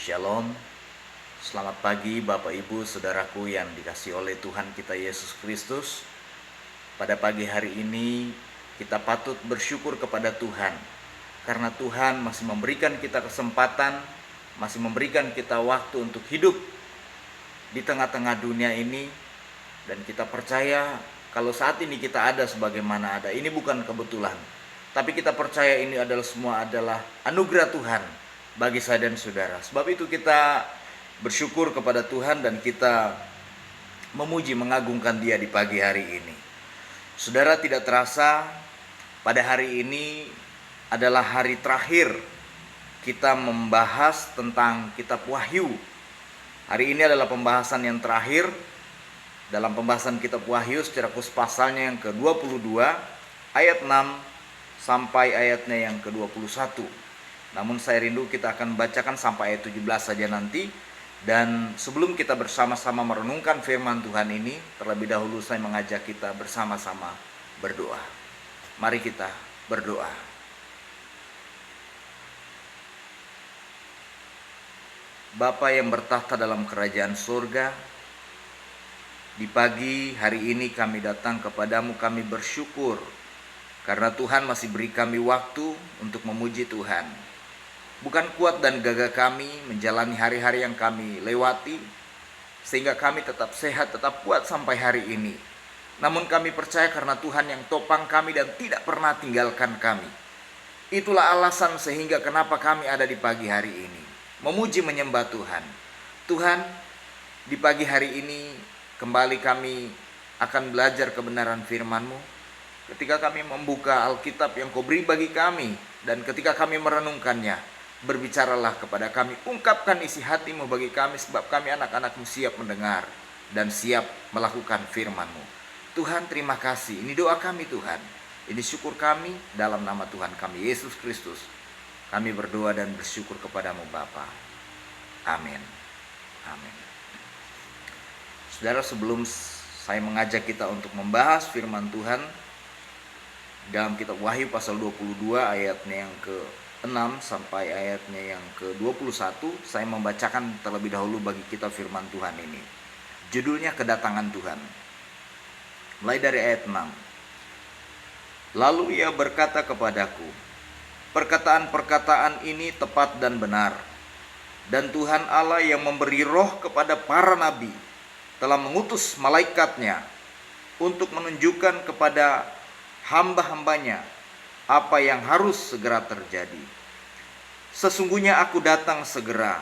Shalom, selamat pagi Bapak Ibu Saudaraku yang dikasihi oleh Tuhan kita Yesus Kristus. Pada pagi hari ini kita patut bersyukur kepada Tuhan, karena Tuhan masih memberikan kita kesempatan, masih memberikan kita waktu untuk hidup di tengah-tengah dunia ini. Dan kita percaya kalau saat ini kita ada sebagaimana ada, ini bukan kebetulan, tapi kita percaya ini semua adalah anugerah Tuhan bagi saya dan saudara. Sebab itu kita bersyukur kepada Tuhan dan kita memuji, mengagungkan Dia di pagi hari ini. Saudara, tidak terasa pada hari ini adalah hari terakhir kita membahas tentang kitab Wahyu. Hari ini adalah pembahasan yang terakhir dalam pembahasan kitab Wahyu secara khusus pasalnya yang ke-22 ayat 6 sampai ayatnya yang ke-21. Namun saya rindu kita akan bacakan sampai ayat 17 saja nanti. Dan sebelum kita bersama-sama merenungkan firman Tuhan ini, terlebih dahulu saya mengajak kita bersama-sama berdoa. Mari kita berdoa. Bapa yang bertahta dalam kerajaan surga, di pagi hari ini kami datang kepadamu, kami bersyukur karena Tuhan masih beri kami waktu untuk memuji Tuhan. Bukan kuat dan gagah kami menjalani hari-hari yang kami lewati, sehingga kami tetap sehat, tetap kuat sampai hari ini. Namun kami percaya karena Tuhan yang topang kami dan tidak pernah tinggalkan kami. Itulah alasan sehingga kenapa kami ada di pagi hari ini, memuji menyembah Tuhan. Tuhan, di pagi hari ini kembali kami akan belajar kebenaran firman-Mu. Ketika kami membuka Alkitab yang Kau beri bagi kami, dan ketika kami merenungkannya, berbicaralah kepada kami, ungkapkan isi hati-Mu bagi kami, sebab kami anak-anak-Mu siap mendengar dan siap melakukan firman-Mu. Tuhan, terima kasih. Ini doa kami Tuhan, ini syukur kami dalam nama Tuhan kami Yesus Kristus. Kami berdoa dan bersyukur kepadamu Bapa. Amin. Amin. Saudara, sebelum saya mengajak kita untuk membahas firman Tuhan dalam kitab Wahyu pasal 22 ayatnya yang ke-6 sampai ayatnya yang ke-21, saya membacakan terlebih dahulu bagi kita firman Tuhan ini. Judulnya Kedatangan Tuhan. Mulai dari ayat 6. Lalu ia berkata kepadaku, perkataan-perkataan ini tepat dan benar. Dan Tuhan Allah yang memberi roh kepada para nabi telah mengutus malaikatnya untuk menunjukkan kepada hamba-hambanya apa yang harus segera terjadi. Sesungguhnya aku datang segera.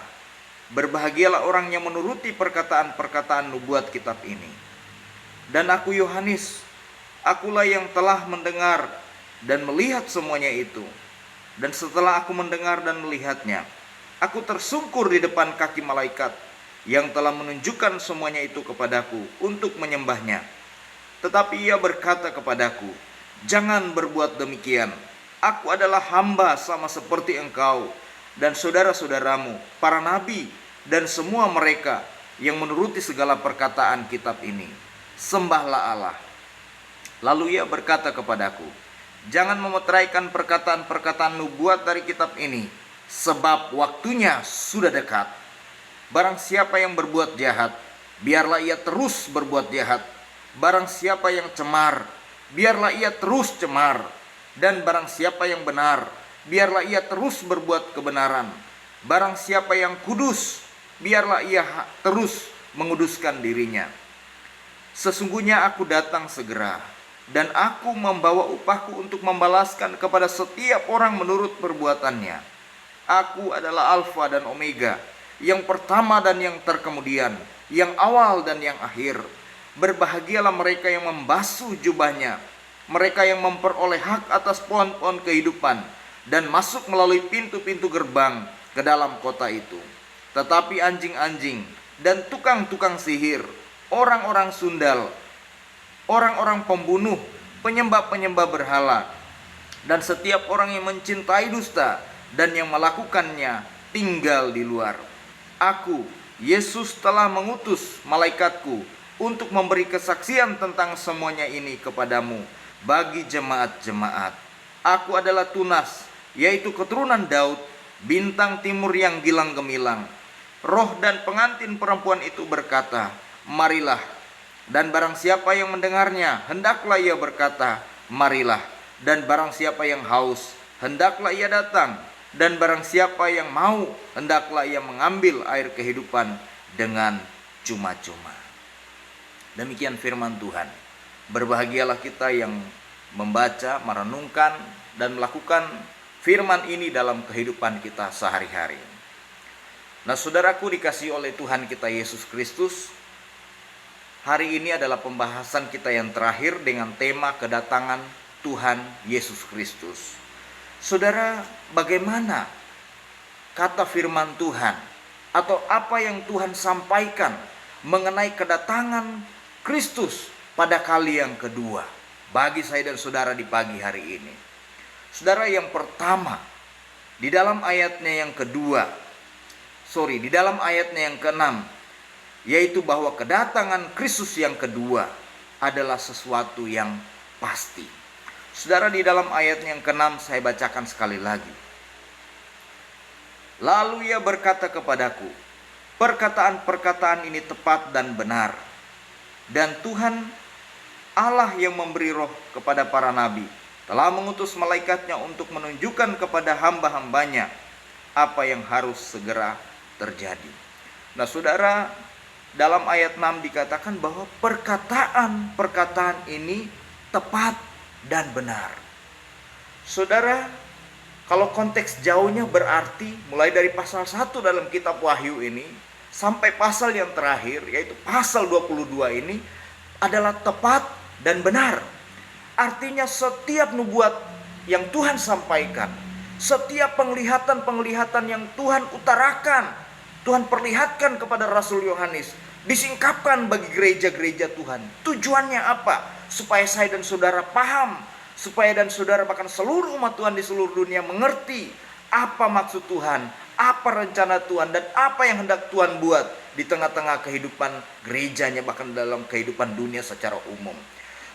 Berbahagialah orang yang menuruti perkataan-perkataan nubuat kitab ini. Dan aku Yohanes, akulah yang telah mendengar dan melihat semuanya itu. Dan setelah aku mendengar dan melihatnya, aku tersungkur di depan kaki malaikat yang telah menunjukkan semuanya itu kepadaku untuk menyembahnya. Tetapi ia berkata kepadaku, jangan berbuat demikian. Aku adalah hamba sama seperti engkau dan saudara-saudaramu, para nabi, dan semua mereka yang menuruti segala perkataan kitab ini. Sembahlah Allah. Lalu ia berkata kepadaku, jangan memeteraikan perkataan-perkataan nubuat dari kitab ini, sebab waktunya sudah dekat. Barang siapa yang berbuat jahat, biarlah ia terus berbuat jahat. Barang siapa yang cemar, biarlah ia terus cemar. Dan barang siapa yang benar, biarlah ia terus berbuat kebenaran. Barang siapa yang kudus, biarlah ia terus menguduskan dirinya. Sesungguhnya aku datang segera, dan aku membawa upahku untuk membalaskan kepada setiap orang menurut perbuatannya. Aku adalah Alfa dan Omega, yang pertama dan yang terkemudian, yang awal dan yang akhir. Berbahagialah mereka yang membasuh jubahnya, mereka yang memperoleh hak atas pohon-pohon kehidupan dan masuk melalui pintu-pintu gerbang ke dalam kota itu. Tetapi anjing-anjing dan tukang-tukang sihir, orang-orang sundal, orang-orang pembunuh, penyembah-penyembah berhala, dan setiap orang yang mencintai dusta dan yang melakukannya tinggal di luar. Aku, Yesus, telah mengutus malaikatku untuk memberi kesaksian tentang semuanya ini kepadamu bagi jemaat-jemaat. Aku adalah Tunas, yaitu keturunan Daud, bintang timur yang gilang gemilang. roh dan pengantin perempuan itu berkata, "Marilah." Dan barang siapa yang mendengarnya, hendaklah ia berkata, "Marilah." Dan barang siapa yang haus, hendaklah ia datang. Dan barang siapa yang mau, hendaklah ia mengambil air kehidupan dengan cuma-cuma. Demikian firman Tuhan. Berbahagialah kita yang membaca, merenungkan, dan melakukan firman ini dalam kehidupan kita sehari-hari. Nah, saudaraku dikasihi oleh Tuhan kita Yesus Kristus, hari ini adalah pembahasan kita yang terakhir dengan tema kedatangan Tuhan Yesus Kristus. Saudara, bagaimana kata firman Tuhan atau apa yang Tuhan sampaikan mengenai kedatangan Kristus pada kali yang kedua bagi saya dan saudara di pagi hari ini? Saudara, yang pertama, di dalam ayatnya yang di dalam ayatnya yang ke-6, yaitu bahwa kedatangan Kristus yang kedua adalah sesuatu yang pasti. Saudara, di dalam ayatnya yang ke-6 saya bacakan sekali lagi. Lalu ia berkata kepadaku, perkataan-perkataan ini tepat dan benar. Dan Tuhan Allah yang memberi roh kepada para nabi telah mengutus malaikatnya untuk menunjukkan kepada hamba-hambanya apa yang harus segera terjadi. Nah, saudara, dalam ayat 6 dikatakan bahwa perkataan-perkataan ini tepat dan benar. Saudara, kalau konteks jauhnya berarti mulai dari pasal 1 dalam kitab Wahyu ini sampai pasal yang terakhir, yaitu pasal 22 ini adalah tepat dan benar. Artinya setiap nubuat yang Tuhan sampaikan, setiap penglihatan-penglihatan yang Tuhan utarakan, Tuhan perlihatkan kepada Rasul Yohanes, disingkapkan bagi gereja-gereja Tuhan. Tujuannya apa? Supaya saya dan saudara paham, supaya dan saudara bahkan seluruh umat Tuhan di seluruh dunia mengerti apa maksud Tuhan, apa rencana Tuhan, dan apa yang hendak Tuhan buat di tengah-tengah kehidupan gerejanya, bahkan dalam kehidupan dunia secara umum.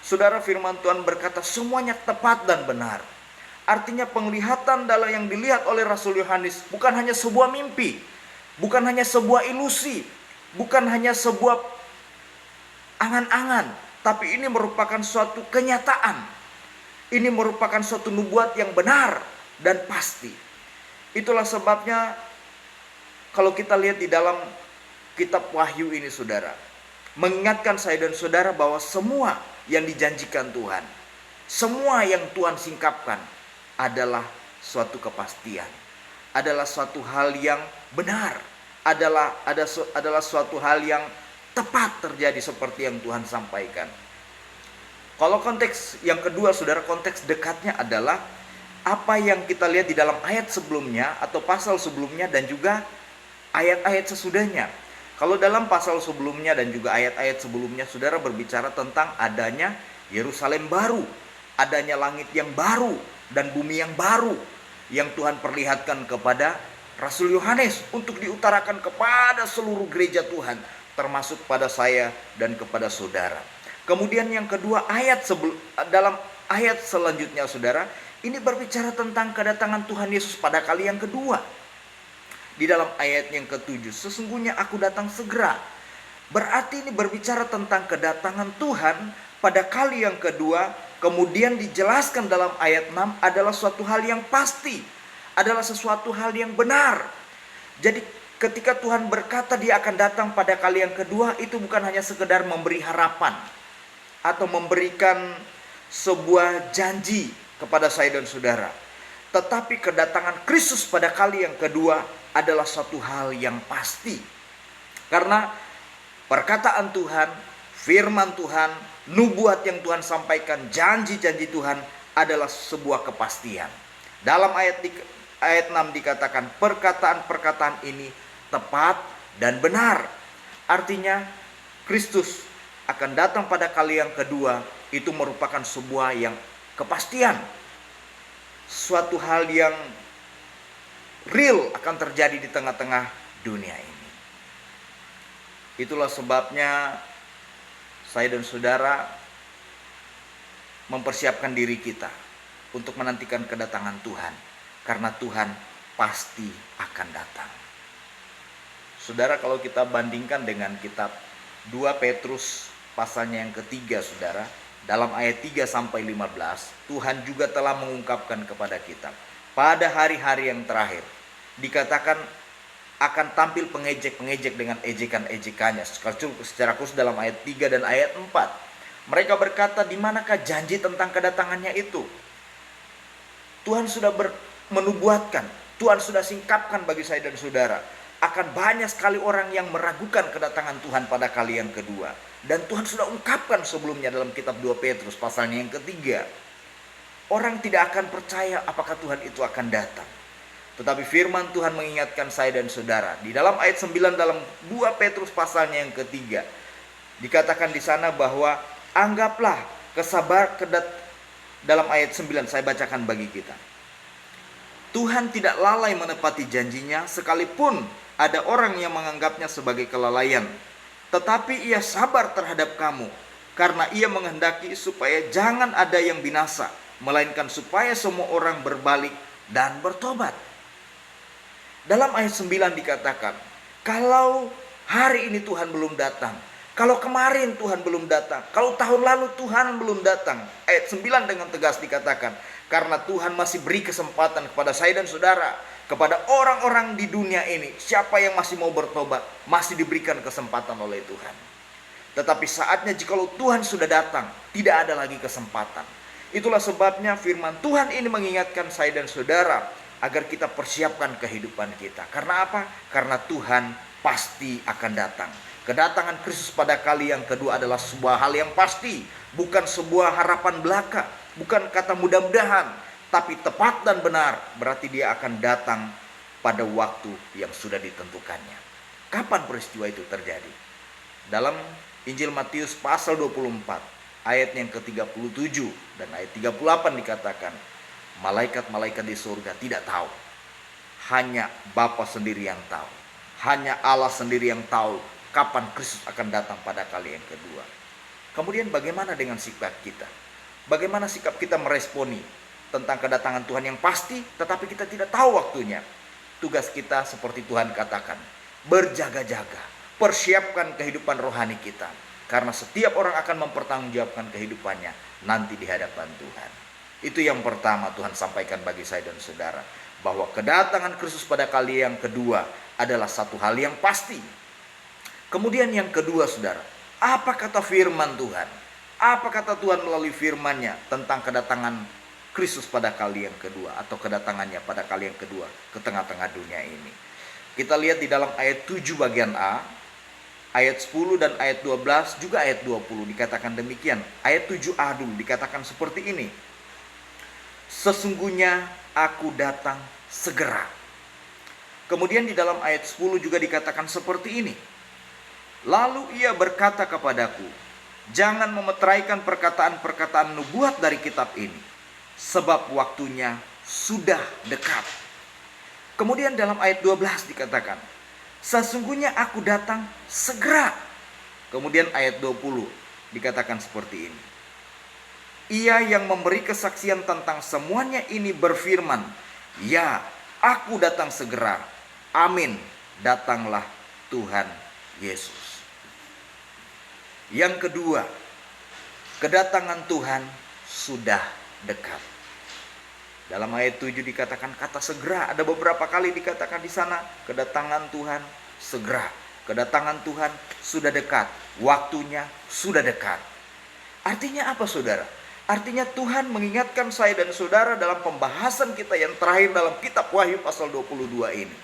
Saudara, firman Tuhan berkata semuanya tepat dan benar. Artinya penglihatan dalam yang dilihat oleh Rasul Yohanes bukan hanya sebuah mimpi, bukan hanya sebuah ilusi, bukan hanya sebuah angan-angan, tapi ini merupakan suatu kenyataan. Ini merupakan suatu nubuat yang benar dan pasti. Itulah sebabnya kalau kita lihat di dalam kitab Wahyu ini, saudara, mengingatkan saya dan saudara bahwa semua yang dijanjikan Tuhan, semua yang Tuhan singkapkan adalah suatu kepastian, adalah suatu hal yang benar, adalah suatu hal yang tepat terjadi seperti yang Tuhan sampaikan. Kalau konteks yang kedua, saudara, konteks dekatnya adalah apa yang kita lihat di dalam ayat sebelumnya atau pasal sebelumnya dan juga ayat-ayat sesudahnya. Kalau dalam pasal sebelumnya dan juga ayat-ayat sebelumnya, saudara, berbicara tentang adanya Yerusalem baru, adanya langit yang baru dan bumi yang baru yang Tuhan perlihatkan kepada Rasul Yohanes untuk diutarakan kepada seluruh gereja Tuhan, termasuk pada saya dan kepada saudara. Kemudian yang kedua, dalam ayat selanjutnya, saudara, ini berbicara tentang kedatangan Tuhan Yesus pada kali yang kedua. Di dalam ayat yang ke-7, sesungguhnya aku datang segera. Berarti ini berbicara tentang kedatangan Tuhan pada kali yang kedua. Kemudian dijelaskan dalam ayat 6 adalah suatu hal yang pasti, adalah sesuatu hal yang benar. Jadi ketika Tuhan berkata dia akan datang pada kali yang kedua, itu bukan hanya sekedar memberi harapan atau memberikan sebuah janji kepada saya dan saudara, tetapi kedatangan Kristus pada kali yang kedua adalah suatu hal yang pasti. Karena perkataan Tuhan, firman Tuhan, nubuat yang Tuhan sampaikan, janji-janji Tuhan adalah sebuah kepastian. Dalam ayat 6 dikatakan perkataan-perkataan ini tepat dan benar. Artinya Kristus akan datang pada kali yang kedua, itu merupakan sebuah yang kepastian, suatu hal yang real akan terjadi di tengah-tengah dunia ini. Itulah sebabnya saya dan saudara mempersiapkan diri kita untuk menantikan kedatangan Tuhan, karena Tuhan pasti akan datang. Saudara, kalau kita bandingkan dengan kitab 2 Petrus pasalnya yang ketiga, saudara, dalam ayat 3 sampai 15, Tuhan juga telah mengungkapkan kepada kita, pada hari-hari yang terakhir dikatakan akan tampil pengejek-pengejek dengan ejekan-ejekannya. Secara khusus dalam ayat 3 dan ayat 4. Mereka berkata, di manakah janji tentang kedatangannya itu? Tuhan sudah menubuatkan, Tuhan sudah singkapkan bagi saya dan saudara, akan banyak sekali orang yang meragukan kedatangan Tuhan pada kali yang kedua. Dan Tuhan sudah ungkapkan sebelumnya dalam kitab 2 Petrus pasalnya yang ketiga. Orang tidak akan percaya apakah Tuhan itu akan datang. Tetapi firman Tuhan mengingatkan saya dan saudara. Di dalam ayat 9 dalam 2 Petrus pasalnya yang ketiga. Dikatakan di sana bahwa anggaplah dalam ayat 9 saya bacakan bagi kita. Tuhan tidak lalai menepati janjinya sekalipun ada orang yang menganggapnya sebagai kelalaian. Tetapi ia sabar terhadap kamu karena ia menghendaki supaya jangan ada yang binasa, melainkan supaya semua orang berbalik dan bertobat. Dalam ayat 9 dikatakan, kalau hari ini Tuhan belum datang, kalau kemarin Tuhan belum datang, kalau tahun lalu Tuhan belum datang. Ayat 9 dengan tegas dikatakan, karena Tuhan masih beri kesempatan kepada saya dan saudara, kepada orang-orang di dunia ini, siapa yang masih mau bertobat, masih diberikan kesempatan oleh Tuhan. Tetapi saatnya jikalau Tuhan sudah datang, tidak ada lagi kesempatan. Itulah sebabnya firman Tuhan ini mengingatkan saya dan saudara, agar kita persiapkan kehidupan kita. Karena apa? Karena Tuhan pasti akan datang. Kedatangan Kristus pada kali yang kedua adalah sebuah hal yang pasti, bukan sebuah harapan belaka, bukan kata mudah-mudahan, tapi tepat dan benar. Berarti dia akan datang pada waktu yang sudah ditentukannya. Kapan peristiwa itu terjadi? Dalam Injil Matius pasal 24 ayat yang ke-37 dan ayat 38 dikatakan, malaikat-malaikat di surga tidak tahu, hanya Bapa sendiri yang tahu, hanya Allah sendiri yang tahu kapan Kristus akan datang pada kali yang kedua. Kemudian bagaimana dengan sikap kita? Bagaimana sikap kita meresponi tentang kedatangan Tuhan yang pasti, tetapi kita tidak tahu waktunya? Tugas kita seperti Tuhan katakan, berjaga-jaga, persiapkan kehidupan rohani kita, karena setiap orang akan mempertanggungjawabkan kehidupannya nanti di hadapan Tuhan. Itu yang pertama Tuhan sampaikan bagi saya dan saudara, bahwa kedatangan Kristus pada kali yang kedua adalah satu hal yang pasti. Kemudian yang kedua, saudara, apa kata firman Tuhan? Apa kata Tuhan melalui firman-Nya tentang kedatangan Kristus pada kali yang kedua, atau kedatangannya pada kali yang kedua ke tengah-tengah dunia ini? Kita lihat di dalam ayat 7 bagian A, ayat 10 dan ayat 12, juga ayat 20 dikatakan demikian. Ayat 7a dulu dikatakan seperti ini, sesungguhnya aku datang segera. Kemudian di dalam ayat 10 juga dikatakan seperti ini, lalu ia berkata kepadaku, jangan memeteraikan perkataan-perkataan nubuat dari kitab ini, sebab waktunya sudah dekat. Kemudian dalam ayat 12 dikatakan, sesungguhnya aku datang segera. Kemudian ayat 20 dikatakan seperti ini, ia yang memberi kesaksian tentang semuanya ini berfirman, ya, aku datang segera. Amin, datanglah Tuhan Yesus. Yang kedua, kedatangan Tuhan sudah dekat. Dalam ayat 7 dikatakan kata segera. Ada beberapa kali dikatakan di sana, kedatangan Tuhan segera. Kedatangan Tuhan sudah dekat. Waktunya sudah dekat. Artinya apa, saudara? Artinya Tuhan mengingatkan saya dan saudara dalam pembahasan kita yang terakhir dalam kitab Wahyu pasal 22 ini,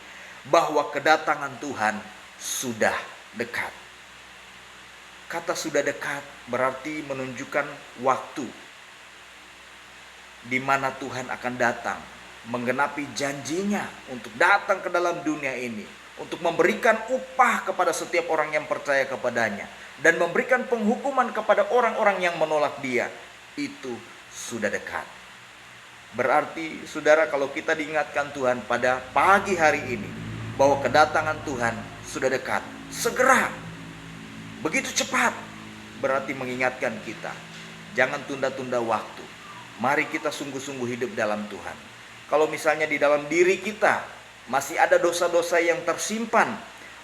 bahwa kedatangan Tuhan sudah dekat. Kata sudah dekat berarti menunjukkan waktu di mana Tuhan akan datang, menggenapi janjinya untuk datang ke dalam dunia ini, untuk memberikan upah kepada setiap orang yang percaya kepadanya, dan memberikan penghukuman kepada orang-orang yang menolak dia. Itu sudah dekat. Berarti saudara, kalau kita diingatkan Tuhan pada pagi hari ini bahwa kedatangan Tuhan sudah dekat, segera, begitu cepat, berarti mengingatkan kita, jangan tunda-tunda waktu. Mari kita sungguh-sungguh hidup dalam Tuhan. Kalau misalnya di dalam diri kita masih ada dosa-dosa yang tersimpan,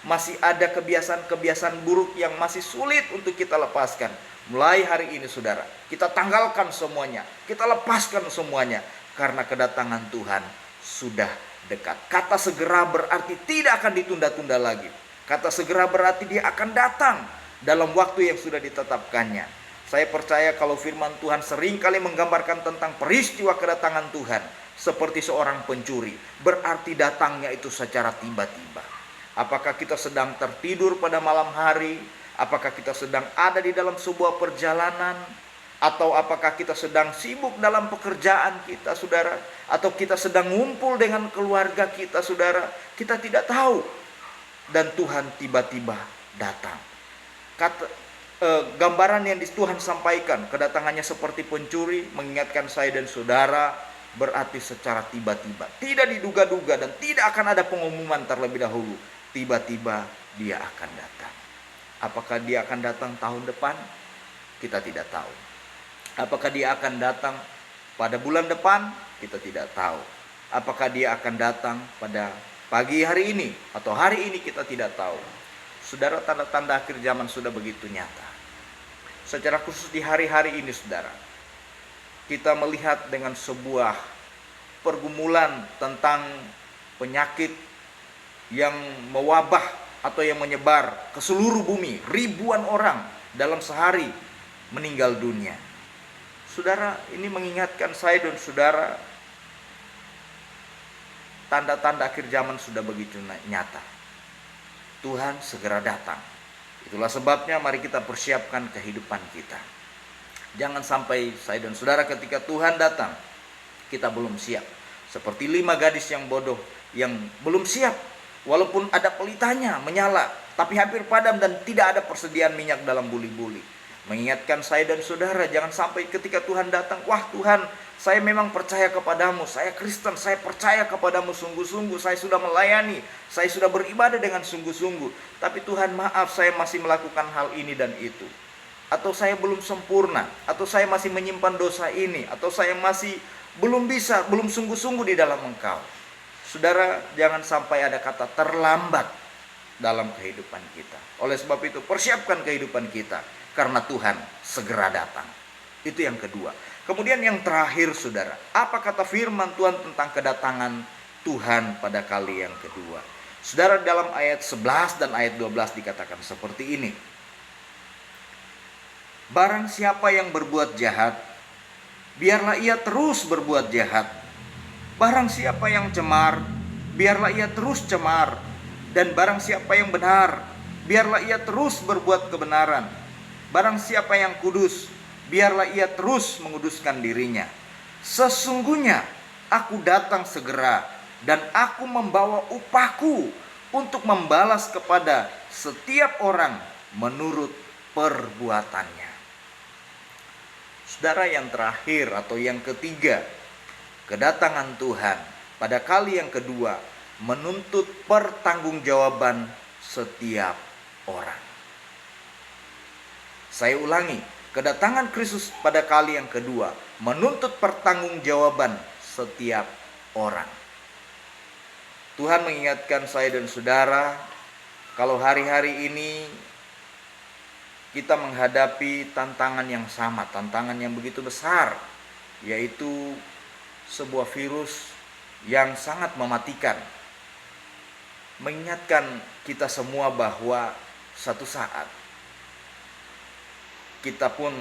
masih ada kebiasaan-kebiasaan buruk yang masih sulit untuk kita lepaskan. Mulai hari ini saudara, kita tanggalkan semuanya, kita lepaskan semuanya, karena kedatangan Tuhan sudah dekat. Kata segera berarti tidak akan ditunda-tunda lagi. Kata segera berarti dia akan datang dalam waktu yang sudah ditetapkannya. Saya percaya kalau firman Tuhan seringkali menggambarkan tentang peristiwa kedatangan Tuhan seperti seorang pencuri, berarti datangnya itu secara tiba-tiba. Apakah kita sedang tertidur pada malam hari? Apakah kita sedang ada di dalam sebuah perjalanan? Atau apakah kita sedang sibuk dalam pekerjaan kita, saudara? Atau kita sedang ngumpul dengan keluarga kita, saudara? Kita tidak tahu. Dan Tuhan tiba-tiba datang. Gambaran yang Tuhan sampaikan, kedatangannya seperti pencuri, mengingatkan saya dan saudara, berarti secara tiba-tiba, tidak diduga-duga, dan tidak akan ada pengumuman terlebih dahulu. Tiba-tiba dia akan datang. Apakah dia akan datang tahun depan? Kita tidak tahu. Apakah dia akan datang pada bulan depan? Kita tidak tahu. Apakah dia akan datang pada pagi hari ini atau hari ini? Kita tidak tahu. Saudara, tanda-tanda akhir zaman sudah begitu nyata. Secara khusus di hari-hari ini, saudara, kita melihat dengan sebuah pergumulan tentang penyakit yang mewabah atau yang menyebar ke seluruh bumi. Ribuan orang dalam sehari meninggal dunia. Saudara, ini mengingatkan saya dan saudara, tanda-tanda akhir zaman sudah begitu nyata. Tuhan segera datang. Itulah sebabnya mari kita persiapkan kehidupan kita. Jangan sampai saya dan saudara ketika Tuhan datang, kita belum siap. Seperti 5 gadis yang bodoh yang belum siap. Walaupun ada pelitanya menyala, tapi hampir padam dan tidak ada persediaan minyak dalam buli-buli. Mengingatkan saya dan saudara, jangan sampai ketika Tuhan datang, wah Tuhan, saya memang percaya kepadamu, saya Kristen, saya percaya kepadamu sungguh-sungguh, saya sudah melayani, saya sudah beribadah dengan sungguh-sungguh, tapi Tuhan maaf, saya masih melakukan hal ini dan itu, atau saya belum sempurna, atau saya masih menyimpan dosa ini, atau saya masih belum bisa, belum sungguh-sungguh di dalam Engkau. Saudara, jangan sampai ada kata terlambat dalam kehidupan kita. Oleh sebab itu, persiapkan kehidupan kita, karena Tuhan segera datang. Itu yang kedua. Kemudian yang terakhir, saudara, apa kata firman Tuhan tentang kedatangan Tuhan pada kali yang kedua? Saudara, dalam ayat 11 dan ayat 12 dikatakan seperti ini. Barang siapa yang berbuat jahat, biarlah ia terus berbuat jahat. Barang siapa yang cemar, biarlah ia terus cemar. Dan barang siapa yang benar, biarlah ia terus berbuat kebenaran. Barang siapa yang kudus, biarlah ia terus menguduskan dirinya. Sesungguhnya aku datang segera, dan aku membawa upahku untuk membalas kepada setiap orang menurut perbuatannya. Saudara, yang terakhir atau yang ketiga, kedatangan Tuhan pada kali yang kedua menuntut pertanggungjawaban setiap orang. Saya ulangi, kedatangan Kristus pada kali yang kedua menuntut pertanggungjawaban setiap orang. Tuhan mengingatkan saya dan saudara, kalau hari-hari ini kita menghadapi tantangan yang sama, tantangan yang begitu besar, yaitu sebuah virus yang sangat mematikan. Mengingatkan kita semua bahwa satu saat kita pun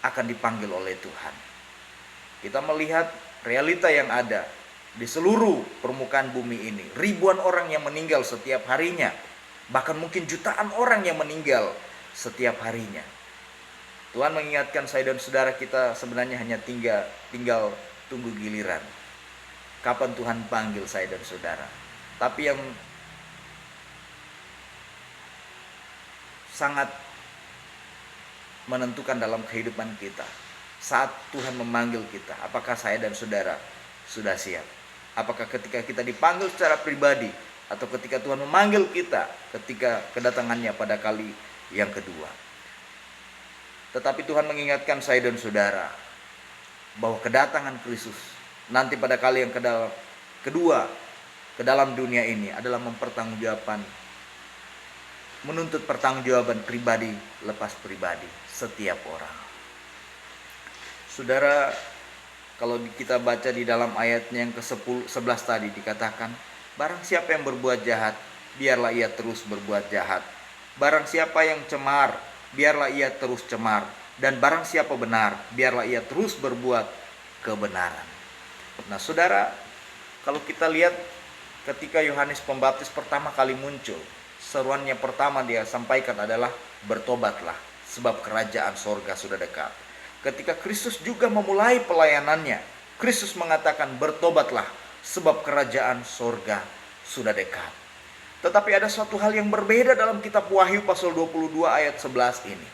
akan dipanggil oleh Tuhan. Kita melihat realita yang ada di seluruh permukaan bumi ini. Ribuan orang yang meninggal setiap harinya. Bahkan mungkin jutaan orang yang meninggal setiap harinya. Tuhan mengingatkan saya dan saudara, kita sebenarnya hanya tinggal tunggu giliran. Kapan Tuhan panggil saya dan saudara. Tapi yang sangat menentukan dalam kehidupan kita, saat Tuhan memanggil kita, apakah saya dan saudara sudah siap? Apakah ketika kita dipanggil secara pribadi, atau ketika Tuhan memanggil kita ketika kedatangannya pada kali yang kedua? Tetapi Tuhan mengingatkan saya dan saudara bahwa kedatangan Kristus nanti pada kali yang kedua, ke dalam dunia ini adalah menuntut pertanggungjawaban pribadi lepas pribadi setiap orang. Saudara, kalau kita baca di dalam ayatnya yang ke-11 tadi dikatakan, barang siapa yang berbuat jahat, biarlah ia terus berbuat jahat. Barang siapa yang cemar, biarlah ia terus cemar. Dan barang siapa benar, biarlah ia terus berbuat kebenaran. Nah saudara, kalau kita lihat ketika Yohanes Pembaptis pertama kali muncul, seruannya pertama dia sampaikan adalah bertobatlah, sebab kerajaan sorga sudah dekat. Ketika Kristus juga memulai pelayanannya, Kristus mengatakan bertobatlah, sebab kerajaan sorga sudah dekat. Tetapi ada suatu hal yang berbeda dalam kitab Wahyu pasal 22 ayat 11 ini.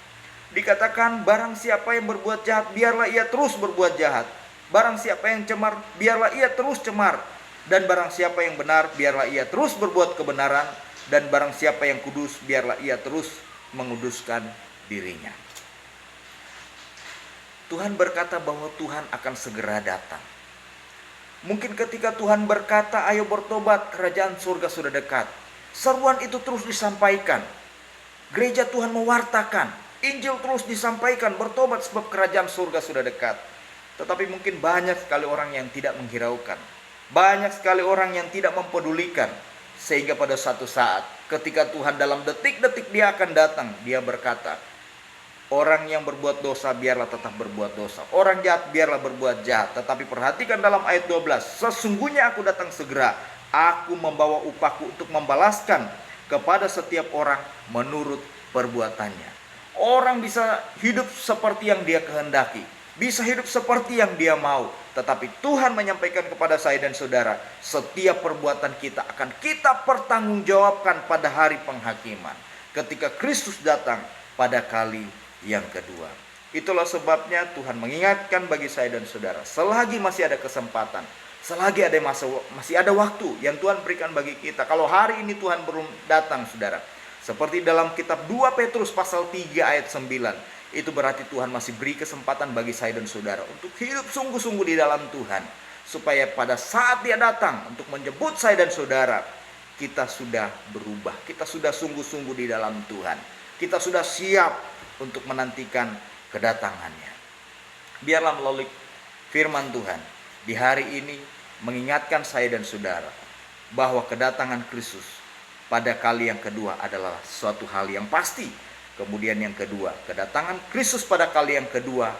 Dikatakan barang siapa yang berbuat jahat, biarlah ia terus berbuat jahat. Barang siapa yang cemar, biarlah ia terus cemar. Dan barang siapa yang benar, biarlah ia terus berbuat kebenaran. Dan barang siapa yang kudus, biarlah ia terus menguduskan dirinya. Tuhan berkata bahwa Tuhan akan segera datang. Mungkin ketika Tuhan berkata, ayo bertobat, kerajaan surga sudah dekat, seruan itu terus disampaikan. Gereja Tuhan mewartakan, Injil terus disampaikan, bertobat sebab kerajaan surga sudah dekat. Tetapi mungkin banyak sekali orang yang tidak menghiraukan, banyak sekali orang yang tidak mempedulikan. Sehingga pada suatu saat ketika Tuhan dalam detik-detik dia akan datang, dia berkata, orang yang berbuat dosa biarlah tetap berbuat dosa, orang jahat biarlah berbuat jahat. Tetapi perhatikan dalam ayat 12, sesungguhnya aku datang segera, aku membawa upahku untuk membalaskan kepada setiap orang menurut perbuatannya. Orang bisa hidup seperti yang dia kehendaki, bisa hidup seperti yang dia mau. Tetapi Tuhan menyampaikan kepada saya dan saudara, setiap perbuatan kita akan kita pertanggungjawabkan pada hari penghakiman, ketika Kristus datang pada kali yang kedua. Itulah sebabnya Tuhan mengingatkan bagi saya dan saudara, selagi masih ada kesempatan, selagi masih ada waktu yang Tuhan berikan bagi kita. Kalau hari ini Tuhan belum datang, saudara, seperti dalam kitab 2 Petrus pasal 3 ayat 9, itu berarti Tuhan masih beri kesempatan bagi saya dan saudara untuk hidup sungguh-sungguh di dalam Tuhan, supaya pada saat dia datang untuk menjemput saya dan saudara, kita sudah berubah, kita sudah sungguh-sungguh di dalam Tuhan, kita sudah siap untuk menantikan kedatangannya. Biarlah melalui firman Tuhan di hari ini mengingatkan saya dan saudara bahwa kedatangan Kristus pada kali yang kedua adalah suatu hal yang pasti. Kemudian yang kedua, kedatangan Kristus pada kali yang kedua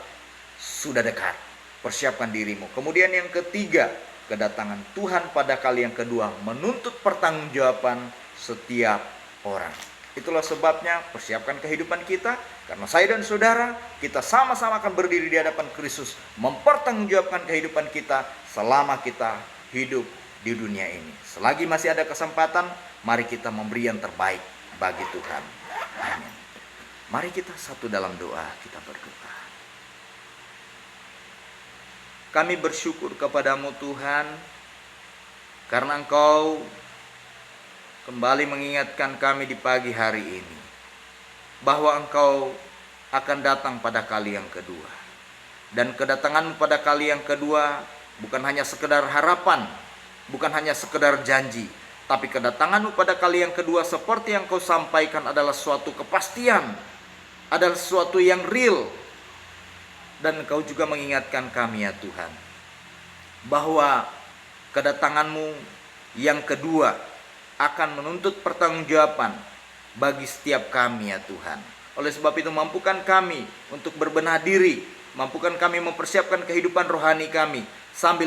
sudah dekat. Persiapkan dirimu. Kemudian yang ketiga, kedatangan Tuhan pada kali yang kedua menuntut pertanggungjawaban setiap orang. Itulah sebabnya persiapkan kehidupan kita, karena saya dan saudara, kita sama-sama akan berdiri di hadapan Kristus, mempertanggungjawabkan kehidupan kita selama kita hidup di dunia ini. Selagi masih ada kesempatan, mari kita memberi yang terbaik bagi Tuhan. Amin. Mari kita satu dalam doa, kita berdoa. Kami bersyukur kepadamu Tuhan, karena Engkau kembali mengingatkan kami di pagi hari ini, bahwa Engkau akan datang pada kali yang kedua. Dan kedatanganmu pada kali yang kedua bukan hanya sekedar harapan, bukan hanya sekedar janji, tapi kedatanganmu pada kali yang kedua seperti yang Kau sampaikan adalah suatu kepastian, adalah sesuatu yang real. Dan Engkau juga mengingatkan kami ya Tuhan, bahwa kedatanganmu yang kedua akan menuntut pertanggungjawaban bagi setiap kami ya Tuhan. Oleh sebab itu mampukan kami untuk berbenah diri, mampukan kami mempersiapkan kehidupan rohani kami sambil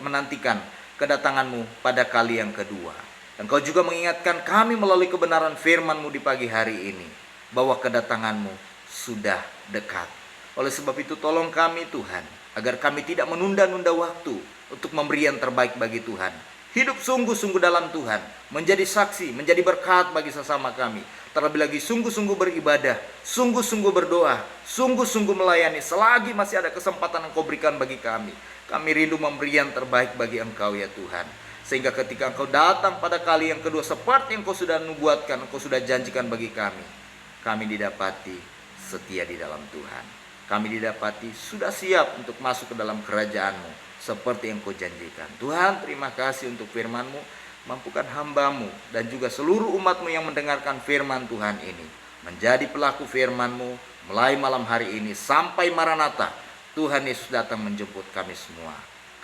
menantikan kedatanganmu pada kali yang kedua. Dan Kau juga mengingatkan kami melalui kebenaran firman-Mu di pagi hari ini, bahwa kedatanganmu sudah dekat. Oleh sebab itu tolong kami Tuhan, agar kami tidak menunda-nunda waktu untuk memberi yang terbaik bagi Tuhan. Hidup sungguh-sungguh dalam Tuhan, menjadi saksi, menjadi berkat bagi sesama kami. Terlebih lagi sungguh-sungguh beribadah, sungguh-sungguh berdoa, sungguh-sungguh melayani selagi masih ada kesempatan Engkau berikan bagi kami. Kami rindu memberi yang terbaik bagi Engkau ya Tuhan. Sehingga ketika Engkau datang pada kali yang kedua, seperti Engkau sudah nubuatkan, Engkau sudah janjikan bagi kami didapati setia di dalam Tuhan. Kami didapati sudah siap untuk masuk ke dalam kerajaan-Mu seperti yang Kau janjikan. Tuhan, terima kasih untuk firman-Mu. mampukan hamba-Mu dan juga seluruh umat-Mu yang mendengarkan firman Tuhan ini menjadi pelaku firman-Mu mulai malam hari ini sampai Maranatha. Tuhan Yesus datang menjemput kami semua.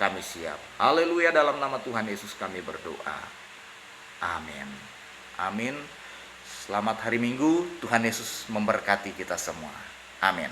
Kami siap. Haleluya, dalam nama Tuhan Yesus kami berdoa. Amin. Amin. Selamat hari Minggu. Tuhan Yesus memberkati kita semua. Amin.